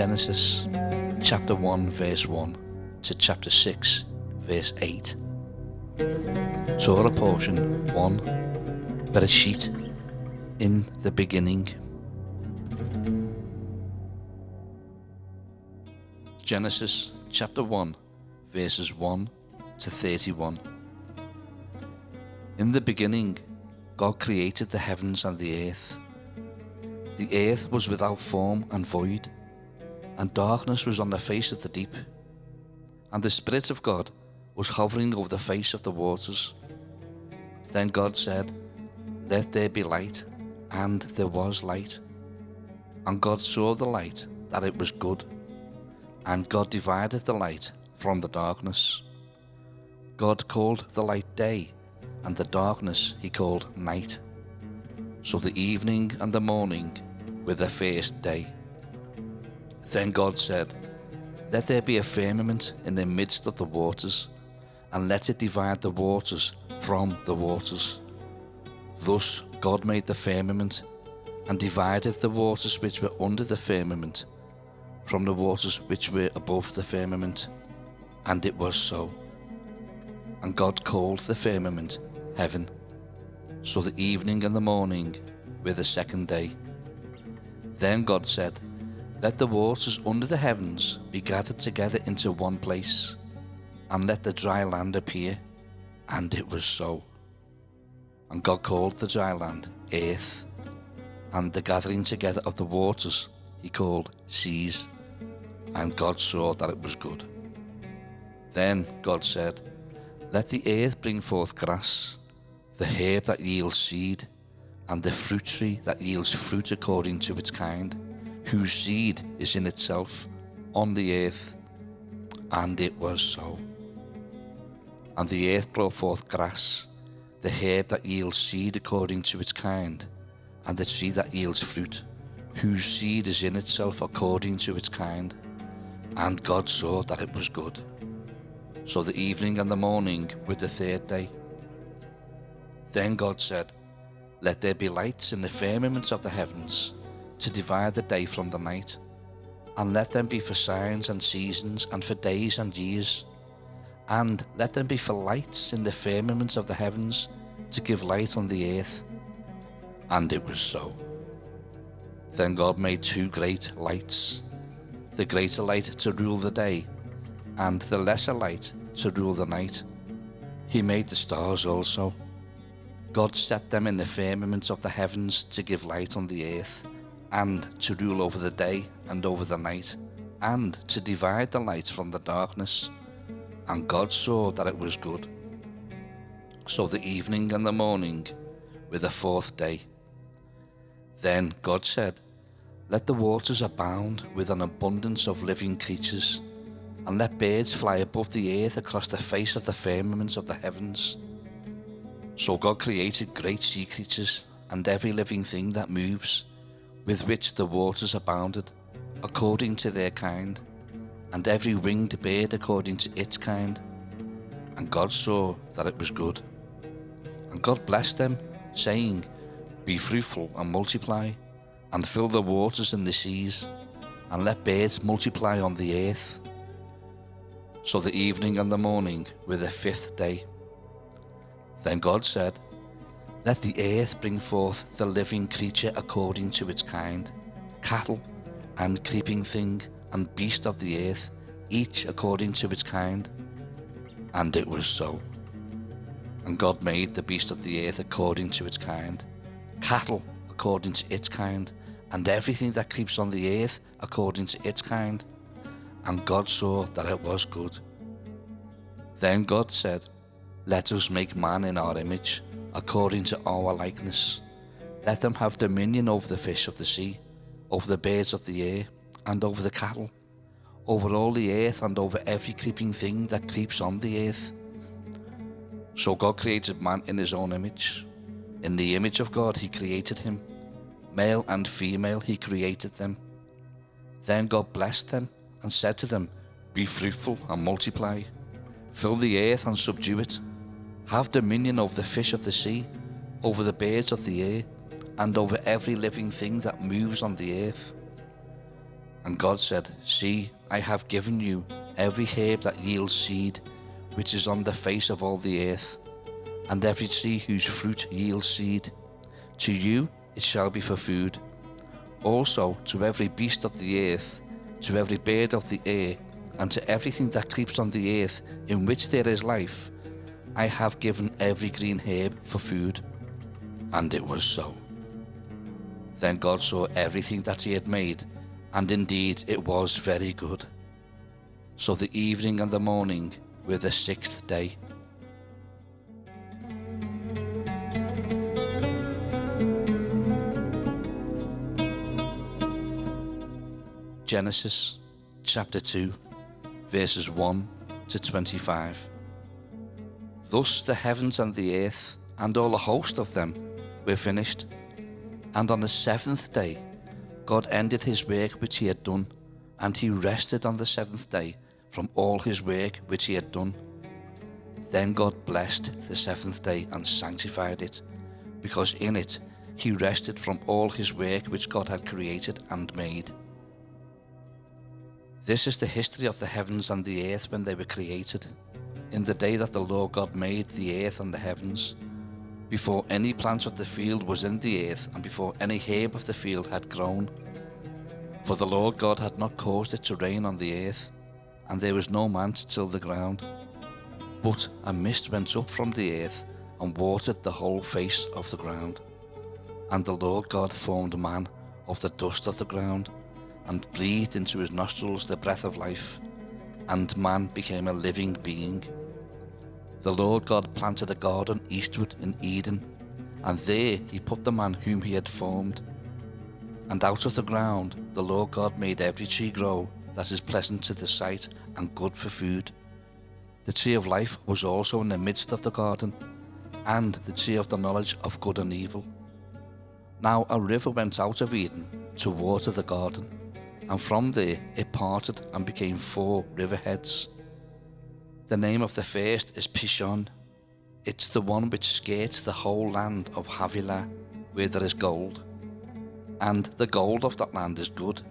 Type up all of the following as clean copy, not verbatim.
Genesis chapter 1 verse 1 to chapter 6 verse 8. Torah Portion 1, Bereshit, in the beginning. Genesis chapter 1 verses 1 to 31. In the beginning, God created the heavens and the earth. The earth was without form and void, and darkness was on the face of the deep. And the Spirit of God was hovering over the face of the waters. Then God said, "Let there be light," and there was light. And God saw the light, that it was good. And God divided the light from the darkness. God called the light day, and the darkness he called night. So the evening and the morning were the first day. Then God said, "Let there be a firmament in the midst of the waters, and let it divide the waters from the waters." Thus God made the firmament, and divided the waters which were under the firmament from the waters which were above the firmament. And it was so. And God called the firmament heaven. So the evening and the morning were the second day. Then God said, "Let the waters under the heavens be gathered together into one place, and let the dry land appear." And it was so. And God called the dry land earth, and the gathering together of the waters he called seas. And God saw that it was good. Then God said, "Let the earth bring forth grass, the herb that yields seed, and the fruit tree that yields fruit according to its kind, whose seed is in itself on the earth." And it was so. And the earth brought forth grass, the herb that yields seed according to its kind, and the tree that yields fruit, whose seed is in itself according to its kind. And God saw that it was good. So the evening and the morning were the third day. Then God said, "Let there be lights in the firmament of the heavens, to divide the day from the night, and let them be for signs and seasons, and for days and years, and let them be for lights in the firmament of the heavens, to give light on the earth." And it was so. Then God made two great lights, the greater light to rule the day, and the lesser light to rule the night. He made the stars also. God set them in the firmament of the heavens to give light on the earth, and to rule over the day and over the night, and to divide the light from the darkness. And God saw that it was good. So the evening and the morning were the fourth day. Then God said, "Let the waters abound with an abundance of living creatures, and let birds fly above the earth across the face of the firmament of the heavens." So God created great sea creatures, and every living thing that moves, with which the waters abounded, according to their kind, and every winged bird according to its kind. And God saw that it was good. And God blessed them, saying, "Be fruitful and multiply, and fill the waters and the seas, and let birds multiply on the earth." So the evening and the morning were the fifth day. Then God said, "Let the earth bring forth the living creature according to its kind, cattle and creeping thing and beast of the earth, each according to its kind." And it was so. And God made the beast of the earth according to its kind, cattle according to its kind, and everything that creeps on the earth according to its kind. And God saw that it was good. Then God said, "Let us make man in our image, according to our likeness. Let them have dominion over the fish of the sea, over the birds of the air, and over the cattle, over all the earth, and over every creeping thing that creeps on the earth." So God created man in his own image. In the image of God he created him. Male and female he created them. Then God blessed them and said to them, "Be fruitful and multiply. Fill the earth and subdue it. Have dominion over the fish of the sea, over the birds of the air, and over every living thing that moves on the earth." And God said, See, I have given you every herb that yields seed, which is on the face of all the earth, and every tree whose fruit yields seed. To you it shall be for food. Also to every beast of the earth, to every bird of the air, and to everything that creeps on the earth, in which there is life, I have given every green herb for food. And it was so. Then God saw everything that he had made, and indeed it was very good. So the evening and the morning were the sixth day. Genesis chapter 2, verses 1 to 25. Thus the heavens and the earth and all the host of them were finished. And on the seventh day God ended his work which he had done, and he rested on the seventh day from all his work which he had done. Then God blessed the seventh day and sanctified it, because in it he rested from all his work which God had created and made. This is the history of the heavens and the earth when they were created, in the day that the Lord God made the earth and the heavens, before any plant of the field was in the earth, and before any herb of the field had grown. For the Lord God had not caused it to rain on the earth, and there was no man to till the ground. But a mist went up from the earth, and watered the whole face of the ground. And the Lord God formed man of the dust of the ground, and breathed into his nostrils the breath of life, and man became a living being. The Lord God planted a garden eastward in Eden, and there he put the man whom he had formed. And out of the ground the Lord God made every tree grow that is pleasant to the sight and good for food. The tree of life was also in the midst of the garden, and the tree of the knowledge of good and evil. Now a river went out of Eden to water the garden, and from there it parted and became 4 riverheads. The name of the first is Pishon. It's the one which skirts the whole land of Havilah, where there is gold. And the gold of that land is good.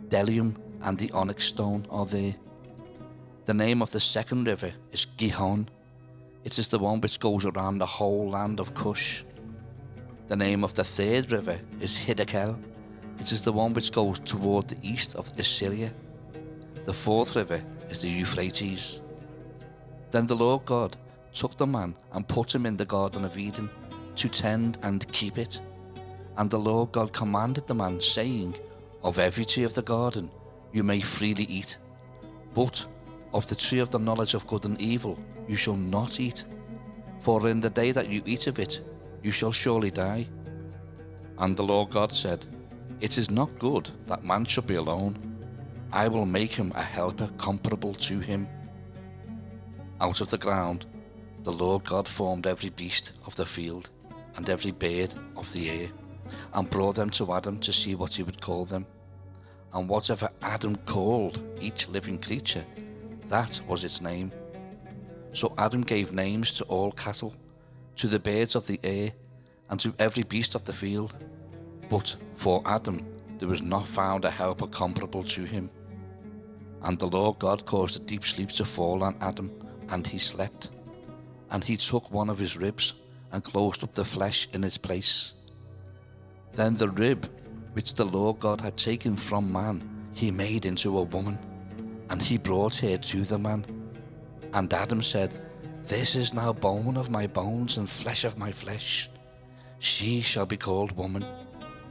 Bdellium and the onyx stone are there. The name of the second river is Gihon. It is the one which goes around the whole land of Cush. The name of the third river is Hiddekel. It is the one which goes toward the east of Assyria. The fourth river is the Euphrates. Then the Lord God took the man and put him in the Garden of Eden to tend and keep it. And the Lord God commanded the man, saying, Of every tree of the garden you may freely eat, but of the tree of the knowledge of good and evil you shall not eat, for in the day that you eat of it you shall surely die. And the Lord God said, It is not good that man should be alone. I will make him a helper comparable to him. Out of the ground the Lord God formed every beast of the field and every bird of the air, and brought them to Adam to see what he would call them. And whatever Adam called each living creature, that was its name. So Adam gave names to all cattle, to the birds of the air, and to every beast of the field. But for Adam there was not found a helper comparable to him. And the Lord God caused a deep sleep to fall on Adam, and he slept. And he took one of his ribs, and closed up the flesh in its place. Then the rib which the Lord God had taken from man, he made into a woman, and he brought her to the man. And Adam said, This is now bone of my bones and flesh of my flesh. She shall be called woman,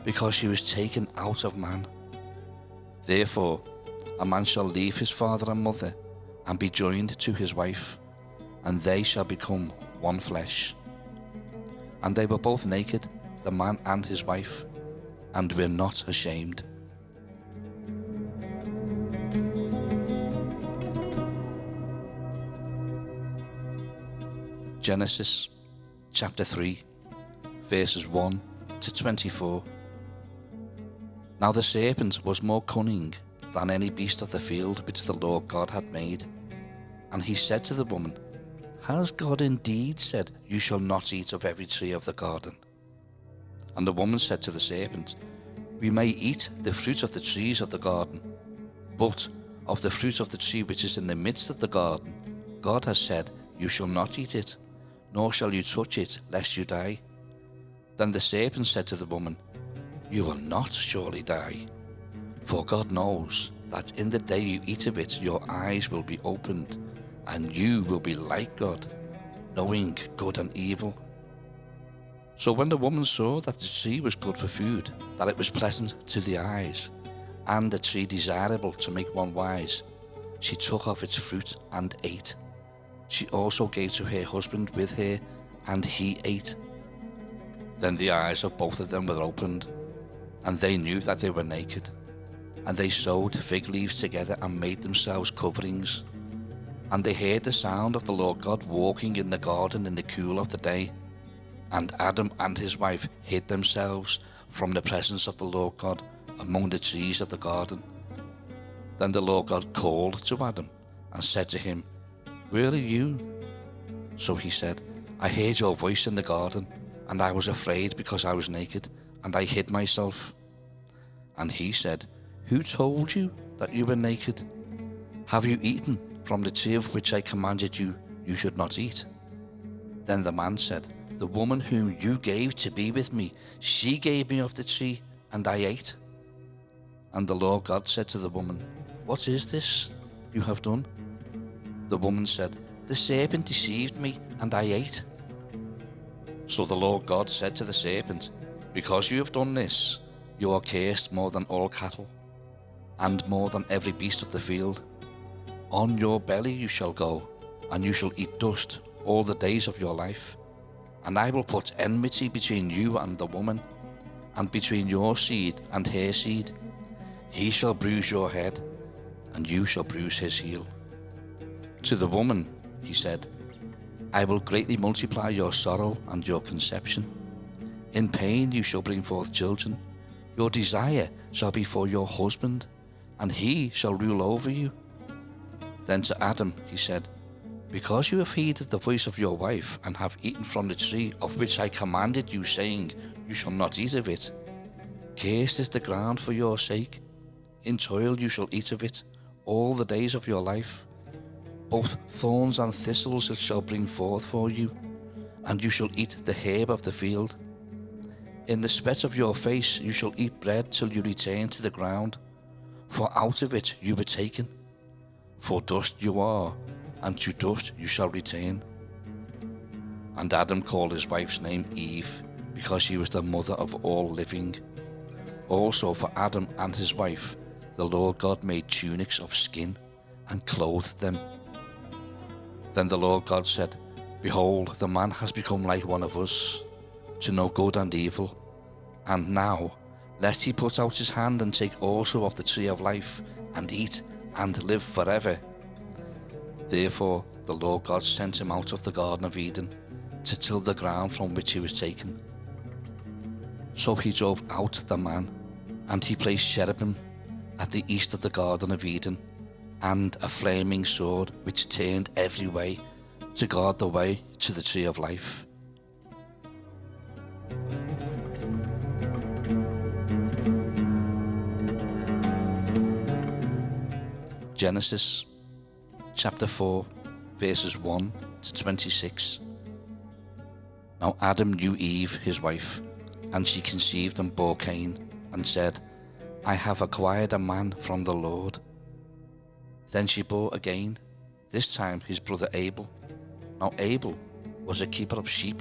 because she was taken out of man. Therefore a man shall leave his father and mother, and be joined to his wife, and they shall become one flesh. And they were both naked, the man and his wife, and were not ashamed. Genesis chapter 3, verses 1 to 24. Now the serpent was more cunning than any beast of the field which the Lord God had made. And he said to the woman, Has God indeed said, You shall not eat of every tree of the garden? And the woman said to the serpent, We may eat the fruit of the trees of the garden, but of the fruit of the tree which is in the midst of the garden, God has said, You shall not eat it, nor shall you touch it, lest you die. Then the serpent said to the woman, You will not surely die, for God knows that in the day you eat of it, your eyes will be opened, and you will be like God, knowing good and evil. So when the woman saw that the tree was good for food, that it was pleasant to the eyes, and a tree desirable to make one wise, she took of its fruit and ate. She also gave to her husband with her, and he ate. Then the eyes of both of them were opened, and they knew that they were naked. And they sewed fig leaves together and made themselves coverings. And they heard the sound of the Lord God walking in the garden in the cool of the day. And Adam and his wife hid themselves from the presence of the Lord God among the trees of the garden. Then the Lord God called to Adam and said to him, Where are you? So he said, I heard your voice in the garden, and I was afraid because I was naked, and I hid myself. And he said, Who told you that you were naked? Have you eaten from the tree of which I commanded you, you should not eat? Then the man said, The woman whom you gave to be with me, she gave me of the tree, and I ate. And the Lord God said to the woman, What is this you have done? The woman said, The serpent deceived me, and I ate. So the Lord God said to the serpent, Because you have done this, you are cursed more than all cattle, and more than every beast of the field. On your belly you shall go, and you shall eat dust all the days of your life. And I will put enmity between you and the woman, and between your seed and her seed. He shall bruise your head, and you shall bruise his heel. To the woman he said, I will greatly multiply your sorrow and your conception. In pain you shall bring forth children. Your desire shall be for your husband, and he shall rule over you. Then to Adam he said, Because you have heeded the voice of your wife, and have eaten from the tree of which I commanded you, saying, You shall not eat of it. Cursed is the ground for your sake. In toil you shall eat of it all the days of your life. Both thorns and thistles it shall bring forth for you, and you shall eat the herb of the field. In the sweat of your face you shall eat bread till you return to the ground, for out of it you were taken. For dust you are, and to dust you shall return. And Adam called his wife's name Eve, because she was the mother of all living. Also for Adam and his wife the Lord God made tunics of skin, and clothed them. Then the Lord God said, Behold, the man has become like one of us, to know good and evil. And now, lest he put out his hand and take also of the tree of life, and eat, and live forever. Therefore the Lord God sent him out of the Garden of Eden, to till the ground from which he was taken. So he drove out the man, and he placed cherubim at the east of the Garden of Eden, and a flaming sword which turned every way, to guard the way to the tree of life. Genesis chapter 4, verses 1 to 26. Now Adam knew Eve his wife, and she conceived and bore Cain, and said, I have acquired a man from the Lord. Then she bore again, this time his brother Abel. Now Abel was a keeper of sheep,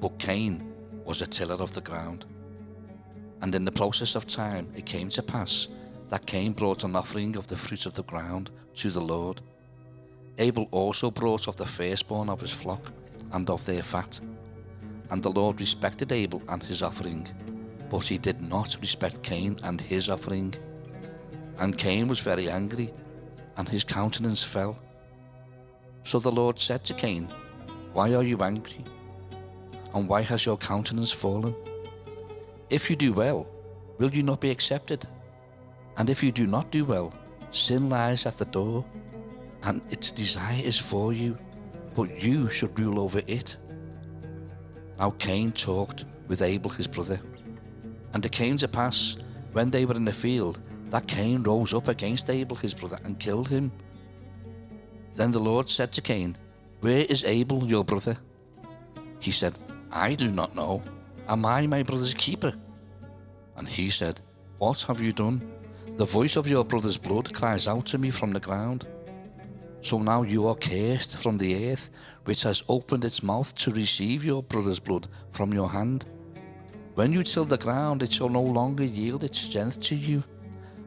but Cain was a tiller of the ground. And in the process of time it came to pass that Cain brought an offering of the fruit of the ground to the Lord. Abel also brought of the firstborn of his flock and of their fat. And the Lord respected Abel and his offering, but he did not respect Cain and his offering. And Cain was very angry, and his countenance fell. So the Lord said to Cain, Why are you angry? And why has your countenance fallen? If you do well, will you not be accepted? And if you do not do well, sin lies at the door, and its desire is for you, but you should rule over it. Now Cain talked with Abel his brother. And it came to pass, when they were in the field, that Cain rose up against Abel his brother and killed him. Then the Lord said to Cain, "Where is Abel your brother?" He said, "I do not know. Am I my brother's keeper?" And he said, "What have you done? The voice of your brother's blood cries out to me from the ground. So now you are cursed from the earth, which has opened its mouth to receive your brother's blood from your hand. When you till the ground, it shall no longer yield its strength to you.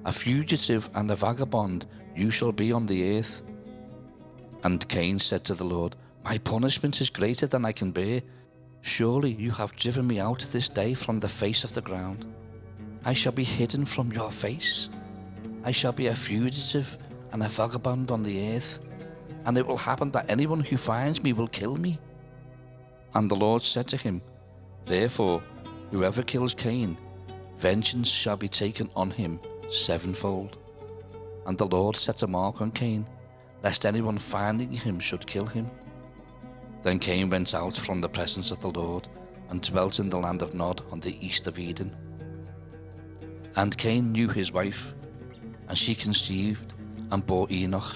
A fugitive and a vagabond you shall be on the earth." And Cain said to the Lord, "My punishment is greater than I can bear. Surely you have driven me out this day from the face of the ground. I shall be hidden from your face. I shall be a fugitive and a vagabond on the earth, and it will happen that anyone who finds me will kill me." And the Lord said to him, "Therefore, whoever kills Cain, vengeance shall be taken on him sevenfold." And the Lord set a mark on Cain, lest anyone finding him should kill him. Then Cain went out from the presence of the Lord and dwelt in the land of Nod on the east of Eden. And Cain knew his wife, and she conceived and bore Enoch.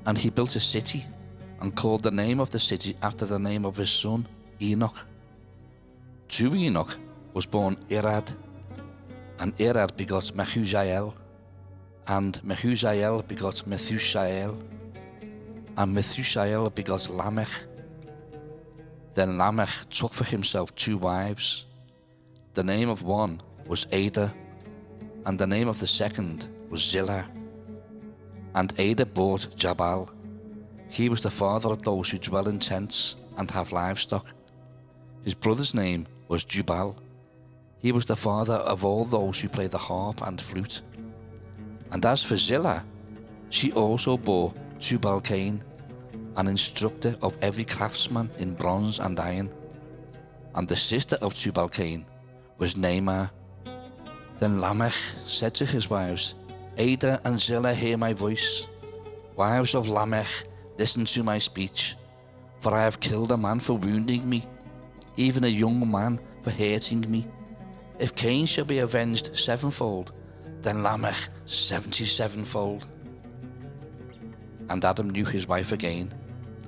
And he built a city and called the name of the city after the name of his son Enoch. To Enoch was born Irad, and Irad begot Mehujael, and Mehujael begot Methushael, and Methushael begot Lamech. Then Lamech took for himself 2 wives. The name of one was Ada, and the name of the second was Zillah. And Ada bore Jabal. He was the father of those who dwell in tents and have livestock. His brother's name was Jubal. He was the father of all those who play the harp and flute. And as for Zillah, she also bore Tubal-Cain, an instructor of every craftsman in bronze and iron. And the sister of Tubal-Cain was Naamah. Then Lamech said to his wives, "Ada and Zillah, hear my voice. Wives of Lamech, listen to my speech. For I have killed a man for wounding me, even a young man for hurting me. If Cain shall be avenged sevenfold, then Lamech 77-fold." And Adam knew his wife again,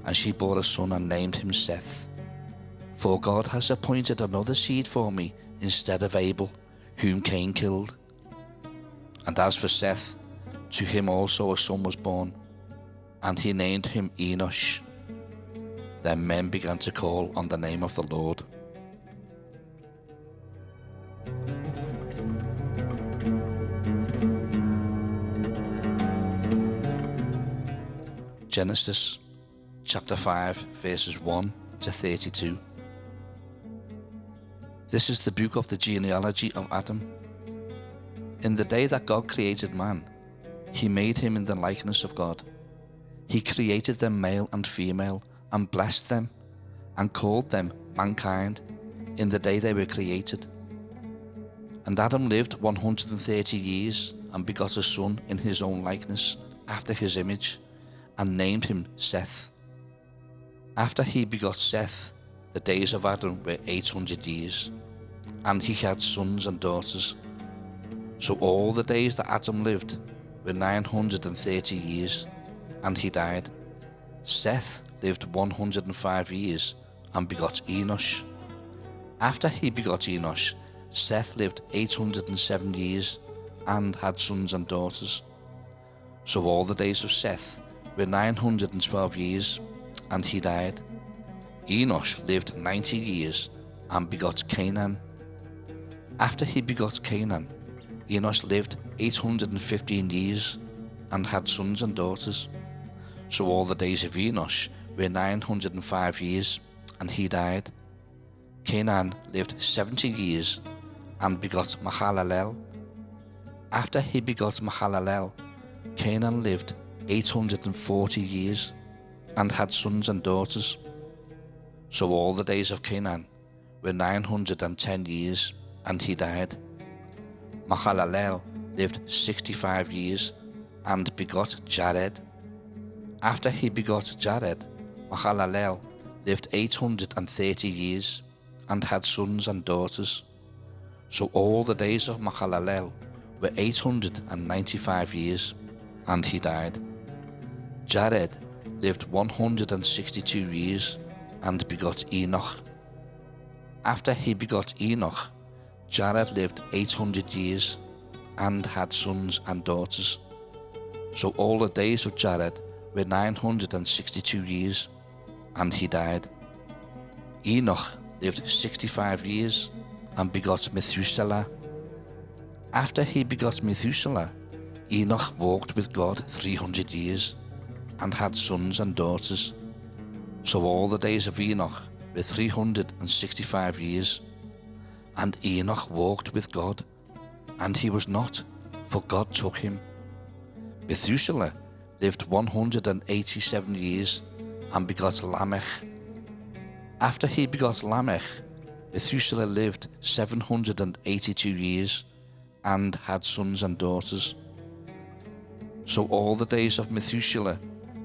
and she bore a son and named him Seth. For God has appointed another seed for me instead of Abel, whom Cain killed. And as for Seth, to him also a son was born, and he named him Enosh. Then men began to call on the name of the Lord. Genesis chapter 5 verses 1 to 32. This is the book of the genealogy of Adam. In the day that God created man, he made him in the likeness of God. He created them male and female, and blessed them, and called them mankind in the day they were created. And Adam lived 130 years, and begot a son in his own likeness, after his image, and named him Seth. After he begot Seth, the days of Adam were 800 years, and he had sons and daughters. So all the days that Adam lived were 930 years, and he died. Seth lived 105 years, and begot Enosh. After he begot Enosh, Seth lived 807 years, and had sons and daughters. So all the days of Seth were 912 years, and he died. Enosh lived 90 years, and begot Canaan. After he begot Canaan, Enosh lived 815 years, and had sons and daughters. So all the days of Enosh were 905 years, and he died. Canaan lived 70 years, and begot Mahalalel. After he begot Mahalalel, Canaan lived 840 years, and had sons and daughters. So all the days of Canaan were 910 years, and he died. Mahalalel lived 65 years, and begot Jared. After he begot Jared, Mahalalel lived 830 years, and had sons and daughters. So all the days of Mahalalel were 895 years, and he died. Jared lived 162 years and begot Enoch. After he begot Enoch, Jared lived 800 years and had sons and daughters. So all the days of Jared were 962 years, and he died. Enoch lived 65 years and begot Methuselah. After he begot Methuselah, Enoch walked with God 300 years and had sons and daughters. So all the days of Enoch were 365 years, and Enoch walked with God, and he was not, for God took him. Methuselah lived 187 years and begot Lamech. After he begot Lamech, Methuselah lived 782 years and had sons and daughters. So all the days of Methuselah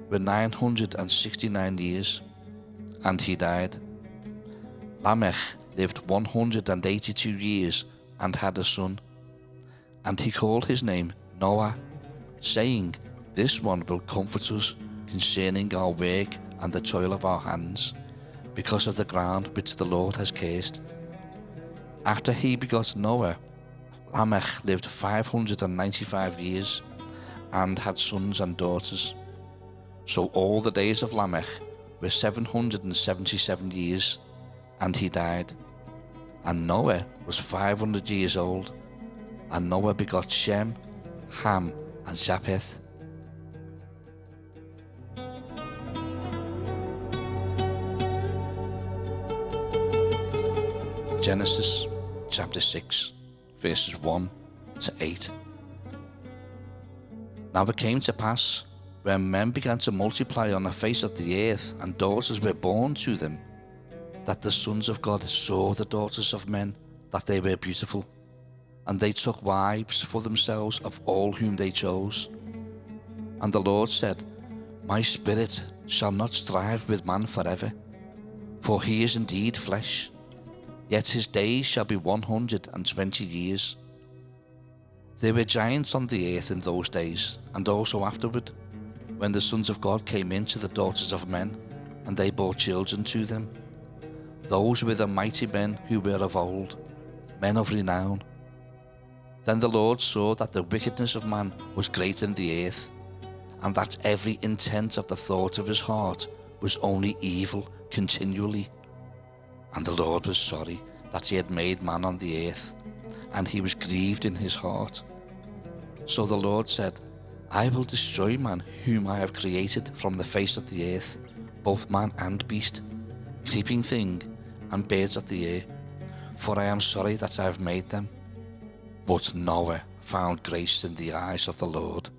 were 969 years, and he died. Lamech lived 182 years and had a son, and he called his name Noah, saying, "This one will comfort us concerning our work and the toil of our hands, because of the ground which the Lord has cursed." After he begot Noah, Lamech lived 595 years and had sons and daughters. So all the days of Lamech were 777 years, and he died. And Noah was 500 years old, and Noah begot Shem, Ham, and Japheth. Genesis chapter 6, verses 1 to 8. Now it came to pass, when men began to multiply on the face of the earth, and daughters were born to them, that the sons of God saw the daughters of men, that they were beautiful, and they took wives for themselves of all whom they chose. And the Lord said, My spirit shall not strive with man forever, for he is indeed flesh, yet his days shall be 120 years. There were giants on the earth in those days, and also afterward, when the sons of God came in to the daughters of men, and they bore children to them. Those were the mighty men who were of old, men of renown. Then the Lord saw that the wickedness of man was great in the earth, and that every intent of the thought of his heart was only evil continually. And the Lord was sorry that he had made man on the earth, and he was grieved in his heart. So the Lord said, I will destroy man whom I have created from the face of the earth, both man and beast, creeping thing, and birds of the air, for I am sorry that I have made them. But Noah found grace in the eyes of the Lord.